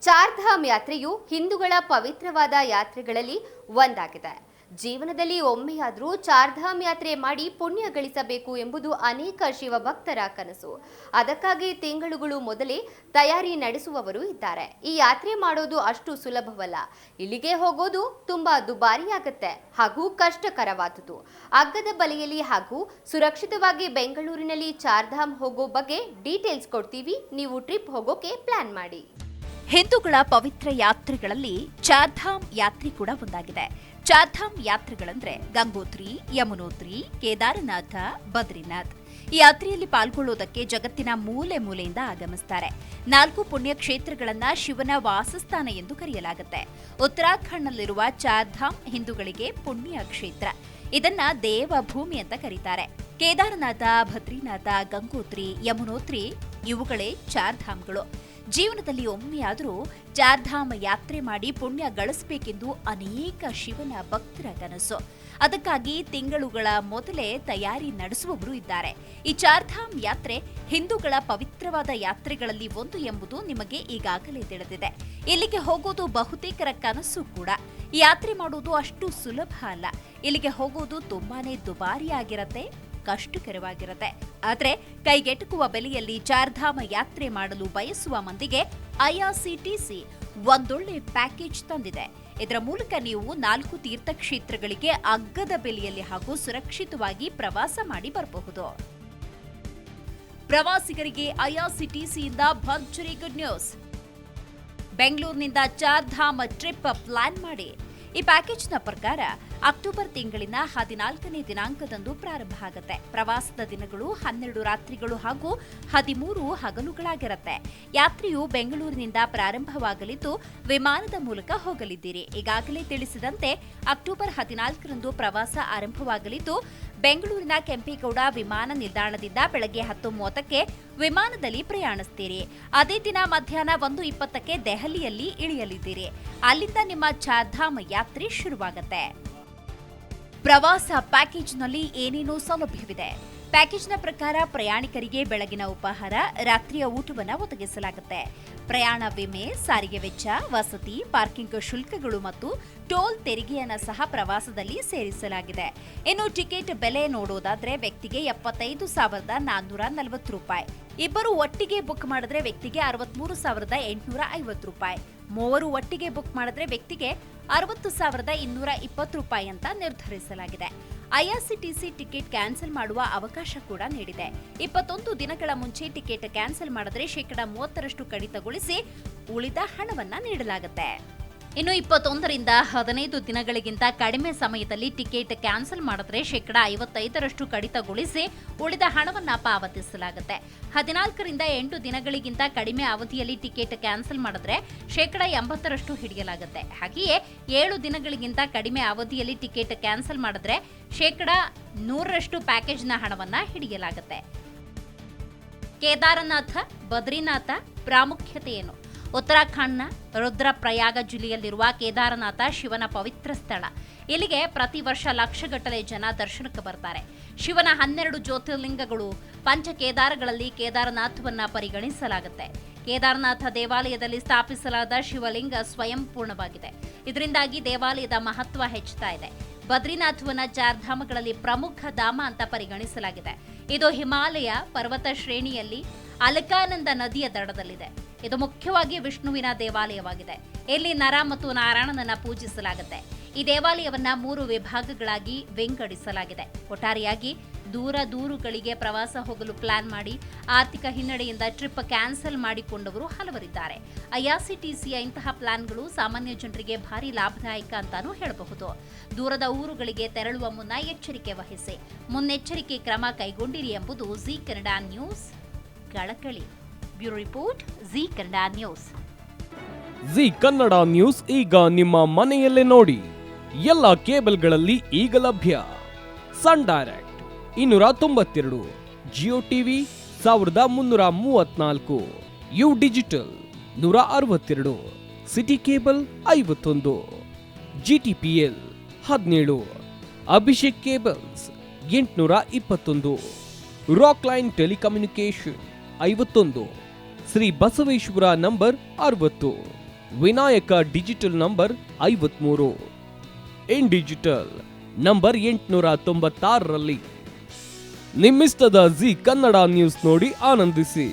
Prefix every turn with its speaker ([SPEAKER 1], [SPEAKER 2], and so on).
[SPEAKER 1] ಚಾರ್ಧಾಮ್ ಯಾತ್ರೆಯು ಹಿಂದೂಗಳ ಪವಿತ್ರವಾದ ಯಾತ್ರೆಗಳಲ್ಲಿ ಒಂದಾಗಿದೆ. ಜೀವನದಲ್ಲಿ ಒಮ್ಮೆಯಾದರೂ ಚಾರ್ಧಾಮ್ ಯಾತ್ರೆ ಮಾಡಿ ಪುಣ್ಯ ಗಳಿಸಬೇಕು ಎಂಬುದು ಅನೇಕ ಶಿವಭಕ್ತರ ಕನಸು. ಅದಕ್ಕಾಗಿ ತಿಂಗಳುಗಳು ಮೊದಲೇ ತಯಾರಿ ನಡೆಸುವವರು ಇದ್ದಾರೆ. ಈ ಯಾತ್ರೆ ಮಾಡೋದು ಅಷ್ಟು ಸುಲಭವಲ್ಲ. ಇಲ್ಲಿಗೆ ಹೋಗೋದು ತುಂಬಾ ದುಬಾರಿಯಾಗುತ್ತೆ ಹಾಗೂ ಕಷ್ಟಕರವಾದುದು. ಅಗ್ಗದ ಬಲೆಯಲ್ಲಿ ಹಾಗೂ ಸುರಕ್ಷಿತವಾಗಿ ಬೆಂಗಳೂರಿನಲ್ಲಿ ಚಾರ್ಧಾಮ್ ಹೋಗೋ ಬಗ್ಗೆ ಡೀಟೇಲ್ಸ್ ಕೊಡ್ತೀವಿ. ನೀವು ಟ್ರಿಪ್ ಹೋಗೋಕೆ ಪ್ಲಾನ್ ಮಾಡಿ.
[SPEAKER 2] ಹಿಂದೂಗಳ ಪವಿತ್ರ ಯಾತ್ರೆಗಳಲ್ಲಿ ಚಾರ್ಧಾಮ್ ಯಾತ್ರೆ ಕೂಡ ಒಂದಾಗಿದೆ. ಚಾರ್ಧಾಮ್ ಯಾತ್ರೆಗಳಂದ್ರೆ ಗಂಗೋತ್ರಿ, ಯಮುನೋತ್ರಿ, ಕೇದಾರನಾಥ, ಬದ್ರಿನಾಥ್. ಈ ಯಾತ್ರೆಯಲ್ಲಿ ಪಾಲ್ಗೊಳ್ಳುವುದಕ್ಕೆ ಜಗತ್ತಿನ ಮೂಲೆ ಮೂಲೆಯಿಂದ ಆಗಮಿಸುತ್ತಾರೆ. 4 ಪುಣ್ಯ ಕ್ಷೇತ್ರಗಳನ್ನ ಶಿವನ ವಾಸಸ್ಥಾನ ಎಂದು ಕರೆಯಲಾಗುತ್ತೆ. ಉತ್ತರಾಖಂಡ್ನಲ್ಲಿರುವ ಚಾರ್ಧಾಮ್ ಹಿಂದೂಗಳಿಗೆ ಪುಣ್ಯ ಕ್ಷೇತ್ರ. ಇದನ್ನ ದೇವಭೂಮಿ ಅಂತ ಕರೀತಾರೆ. ಕೇದಾರನಾಥ, ಬದ್ರಿನಾಥ, ಗಂಗೋತ್ರಿ, ಯಮುನೋತ್ರಿ ಇವುಗಳೇ ಚಾರ್ಧಾಮ್ಗಳು. ಜೀವನದಲ್ಲಿ ಒಮ್ಮೆಯಾದರೂ ಚಾರ್ಧಾಮ್ ಯಾತ್ರೆ ಮಾಡಿ ಪುಣ್ಯ ಗಳಿಸಬೇಕೆಂದು ಅನೇಕ ಶಿವನ ಭಕ್ತರ ಕನಸು. ಅದಕ್ಕಾಗಿ ತಿಂಗಳುಗಳ ಮೊದಲೇ ತಯಾರಿ ನಡೆಸುವವರು ಇದ್ದಾರೆ. ಈ ಚಾರ್ಧಾಮ್ ಯಾತ್ರೆ ಹಿಂದೂಗಳ ಪವಿತ್ರವಾದ ಯಾತ್ರೆಗಳಲ್ಲಿ ಒಂದು ಎಂಬುದು ನಿಮಗೆ ಈಗಾಗಲೇ ತಿಳಿದಿದೆ. ಇಲ್ಲಿಗೆ ಹೋಗೋದು ಬಹುತೇಕರ ಕನಸು ಕೂಡ. ಈ ಯಾತ್ರೆ ಮಾಡೋದು ಅಷ್ಟು ಸುಲಭ ಅಲ್ಲ. ಇಲ್ಲಿಗೆ ಹೋಗೋದು ತುಂಬಾನೇ ದುಬಾರಿಯಾಗಿರತ್ತೆ, ಕಷ್ಟಕರವಾಗಿರುತ್ತೆ. ಆದ್ರೆ ಕೈಗೆಟುಕುವ ಬೆಲೆಯಲ್ಲಿ ಚಾರ್ಧಾಮ ಯಾತ್ರೆ ಮಾಡಲು ಬಯಸುವ ಮಂದಿಗೆ ಐಆರ್ಸಿಟಿಸಿ ಒಂದೊಳ್ಳೆ ಪ್ಯಾಕೇಜ್ ತಂದಿದೆ. ಇದರ ಮೂಲಕ ನೀವು 4 ತೀರ್ಥಕ್ಷೇತ್ರಗಳಿಗೆ ಅಗ್ಗದ ಬೆಲೆಯಲ್ಲಿ ಹಾಗೂ ಸುರಕ್ಷಿತವಾಗಿ ಪ್ರವಾಸ ಮಾಡಿ ಬರಬಹುದು. ಪ್ರವಾಸಿಗರಿಗೆ ಐಆರ್ಸಿಟಿಸಿಯಿಂದ ಭರ್ಜರಿ ಗುಡ್ ನ್ಯೂಸ್. ಬೆಂಗಳೂರಿನಿಂದ ಚಾರ್ಧಾಮ್ ಟ್ರಿಪ್ ಪ್ಲಾನ್ ಮಾಡಿ. ಈ ಪ್ಯಾಕೇಜ್ನ ಪ್ರಕಾರ ಅಕ್ಟೋಬರ್ ತಿಂಗಳಿನ 14ನೇ ದಿನಾಂಕದಂದು ಪ್ರಾರಂಭ ಆಗುತ್ತೆ. ಪ್ರವಾಸದ ದಿನಗಳು 12 ರಾತ್ರಿಗಳು ಹಾಗೂ 13 ಹಗಲುಗಳಾಗಿರುತ್ತೆ. ಯಾತ್ರೆಯು ಬೆಂಗಳೂರಿನಿಂದ ಪ್ರಾರಂಭವಾಗಲಿದ್ದು ವಿಮಾನದ ಮೂಲಕ ಹೋಗಲಿದ್ದೀರಿ. ಈಗಾಗಲೇ ತಿಳಿಸಿದಂತೆ ಅಕ್ಟೋಬರ್ 14ರಂದು ಪ್ರವಾಸ ಆರಂಭವಾಗಲಿದ್ದು ಬೆಂಗಳೂರಿನ ಕೆಂಪೇಗೌಡ ವಿಮಾನ ನಿಲ್ದಾಣದಿಂದ ಬೆಳಗ್ಗೆ 10:30ಕ್ಕೆ ವಿಮಾನದಲ್ಲಿ ಪ್ರಯಾಣಿಸ್ತೀರಿ. ಅದೇ ದಿನ ಮಧ್ಯಾಹ್ನ 1:20ಕ್ಕೆ ದೆಹಲಿಯಲ್ಲಿ ಇಳಿಯಲಿದ್ದೀರಿ. ಅಲ್ಲಿಂದ ನಿಮ್ಮ ಚಾರ್ಧಾಮ್ ಯಾತ್ರೆ ಶುರುವಾಗುತ್ತೆ. ಪ್ರವಾಸ ಪ್ಯಾಕೇಜ್ನಲ್ಲಿ ಏನೇನೋ ಸೌಲಭ್ಯವಿದೆ. ಪ್ಯಾಕೇಜ್ನ ಪ್ರಕಾರ ಪ್ರಯಾಣಿಕರಿಗೆ ಬೆಳಗಿನ ಉಪಹಾರ, ರಾತ್ರಿಯ ಊಟವನ್ನು ಒದಗಿಸಲಾಗುತ್ತೆ. ಪ್ರಯಾಣ ವಿಮೆ, ಸಾರಿಗೆ ವೆಚ್ಚ, ವಸತಿ, ಪಾರ್ಕಿಂಗ್ ಶುಲ್ಕಗಳು ಮತ್ತು ಟೋಲ್ ತೆರಿಗೆಯನ್ನು ಸಹ ಪ್ರವಾಸದಲ್ಲಿ ಸೇರಿಸಲಾಗಿದೆ. ಇನ್ನು ಟಿಕೆಟ್ ಬೆಲೆ ನೋಡೋದಾದ್ರೆ ವ್ಯಕ್ತಿಗೆ 75,440 ರೂಪಾಯಿ. ಇಬ್ಬರು ಒಟ್ಟಿಗೆ ಬುಕ್ ಮಾಡಿದ್ರೆ ವ್ಯಕ್ತಿಗೆ 63,850 ರೂಪಾಯಿ. ಮೂವರು ಒಟ್ಟಿಗೆ ಬುಕ್ ಮಾಡಿದ್ರೆ ವ್ಯಕ್ತಿಗೆ 60,220 ರೂಪಾಯಿ ಅಂತ ನಿರ್ಧರಿಸಲಾಗಿದೆ. ಐಆರ್ಸಿಟಿಸಿ ಟಿಕೆಟ್ ಕ್ಯಾನ್ಸಲ್ ಮಾಡುವ ಅವಕಾಶ ಕೂಡ ನೀಡಿದೆ. 21 ದಿನಗಳ ಮುಂಚೆ ಟಿಕೆಟ್ ಕ್ಯಾನ್ಸಲ್ ಮಾಡಿದ್ರೆ 30% ಕಡಿತಗೊಳಿಸಿ ಉಳಿದ ಹಣವನ್ನ ನೀಡಲಾಗುತ್ತೆ. ಇನ್ನು 21ರಿಂದ 15 ದಿನಗಳಿಗಿಂತ ಕಡಿಮೆ ಸಮಯದಲ್ಲಿ ಟಿಕೆಟ್ ಕ್ಯಾನ್ಸಲ್ ಮಾಡಿದ್ರೆ 55% ಕಡಿತಗೊಳಿಸಿ ಉಳಿದ ಹಣವನ್ನ ಪಾವತಿಸಲಾಗುತ್ತೆ. 14ರಿಂದ 8 ದಿನಗಳಿಗಿಂತ ಕಡಿಮೆ ಅವಧಿಯಲ್ಲಿ ಟಿಕೆಟ್ ಕ್ಯಾನ್ಸಲ್ ಮಾಡಿದ್ರೆ 80% ಹಿಡಿಯಲಾಗುತ್ತೆ. ಹಾಗೆಯೇ 7 ದಿನಗಳಿಗಿಂತ ಕಡಿಮೆ ಅವಧಿಯಲ್ಲಿ ಟಿಕೆಟ್ ಕ್ಯಾನ್ಸಲ್ ಮಾಡಿದ್ರೆ 100% ಪ್ಯಾಕೇಜ್ನ ಹಣವನ್ನ ಹಿಡಿಯಲಾಗುತ್ತೆ. ಕೇದಾರನಾಥ, ಬದ್ರಿನಾಥ ಪ್ರಾಮುಖ್ಯತೆ ಏನು? ಉತ್ತರಾಖಂಡ್ನ ರುದ್ರಪ್ರಯಾಗ ಜಿಲ್ಲೆಯಲ್ಲಿರುವ ಕೇದಾರನಾಥ ಶಿವನ ಪವಿತ್ರ ಸ್ಥಳ. ಇಲ್ಲಿಗೆ ಪ್ರತಿ ವರ್ಷ ಲಕ್ಷಗಟ್ಟಲೆ ಜನ ದರ್ಶನಕ್ಕೆ ಬರ್ತಾರೆ. ಶಿವನ 12 ಜ್ಯೋತಿರ್ಲಿಂಗಗಳು ಪಂಚ ಕೇದಾರಗಳಲ್ಲಿ ಕೇದಾರನಾಥವನ್ನ ಪರಿಗಣಿಸಲಾಗುತ್ತೆ. ಕೇದಾರನಾಥ ದೇವಾಲಯದಲ್ಲಿ ಸ್ಥಾಪಿಸಲಾದ ಶಿವಲಿಂಗ ಸ್ವಯಂಪೂರ್ಣವಾಗಿದೆ. ಇದರಿಂದಾಗಿ ದೇವಾಲಯದ ಮಹತ್ವ ಹೆಚ್ಚುತ್ತಾ ಇದೆ. ಬದ್ರಿನಾಥವನ್ನ ಚಾರ್ಧಾಮಗಳಲ್ಲಿ ಪ್ರಮುಖ ಧಾಮ ಅಂತ ಪರಿಗಣಿಸಲಾಗಿದೆ. ಇದು ಹಿಮಾಲಯ ಪರ್ವತ ಶ್ರೇಣಿಯಲ್ಲಿ ಅಲಕಾನಂದ ನದಿಯ ದಡದಲ್ಲಿದೆ. ಇದು ಮುಖ್ಯವಾಗಿ ವಿಷ್ಣುವಿನ ದೇವಾಲಯವಾಗಿದೆ. ಇಲ್ಲಿ ನರ ಮತ್ತು ನಾರಾಯಣನನ್ನ ಪೂಜಿಸಲಾಗುತ್ತೆ. ಈ ದೇವಾಲಯವನ್ನ 3 ವಿಭಾಗಗಳಾಗಿ ವಿಂಗಡಿಸಲಾಗಿದೆ. ಒಟ್ಟಾರೆಯಾಗಿ ದೂರಗಳಿಗೆ ಪ್ರವಾಸ ಹೋಗಲು ಪ್ಲಾನ್ ಮಾಡಿ ಆರ್ಥಿಕ ಹಿನ್ನಡೆಯಿಂದ ಟ್ರಿಪ್ ಕ್ಯಾನ್ಸಲ್ ಮಾಡಿಕೊಂಡವರು ಹಲವರಿದ್ದಾರೆ. ಐಆರ್ಸಿಟಿಸಿಯ ಇಂತಹ ಪ್ಲಾನ್ಗಳು ಸಾಮಾನ್ಯ ಜನರಿಗೆ ಭಾರಿ ಲಾಭದಾಯಕ ಅಂತಾನೂ ಹೇಳಬಹುದು. ದೂರದ ಊರುಗಳಿಗೆ ತೆರಳುವ ಮುನ್ನ ಎಚ್ಚರಿಕೆ ವಹಿಸಿ, ಮುನ್ನೆಚ್ಚರಿಕೆ ಕ್ರಮ ಕೈಗೊಂಡಿರಿ ಎಂಬುದು ಜಿ ಕನ್ನಡ ನ್ಯೂಸ್ ಕಳಕಳಿ. Bureau report, Zee Kannada news.
[SPEAKER 3] Zee Kannada news ಈಗ ನಿಮ್ಮ ಮನೆಯಲ್ಲೇ ನೋಡಿ. ಎಲ್ಲ ಕೇಬಲ್ಗಳಲ್ಲಿ ಈಗ ಲಭ್ಯ. Sun Direct 292, Jio TV 1334, U digital 162, city cable 51, GTPL 17, Abhishek cables 821, rock line telecommunication 51, Shri Basaveshwara number 60, Vinayaka digital number 53, in digital number 896ರಲ್ಲಿ. ನಿಮ್ಮಿಸ್ತದ ಜಿ ಕನ್ನಡ ನ್ಯೂಸ್ ನೋಡಿ ಆನಂದಿಸಿ.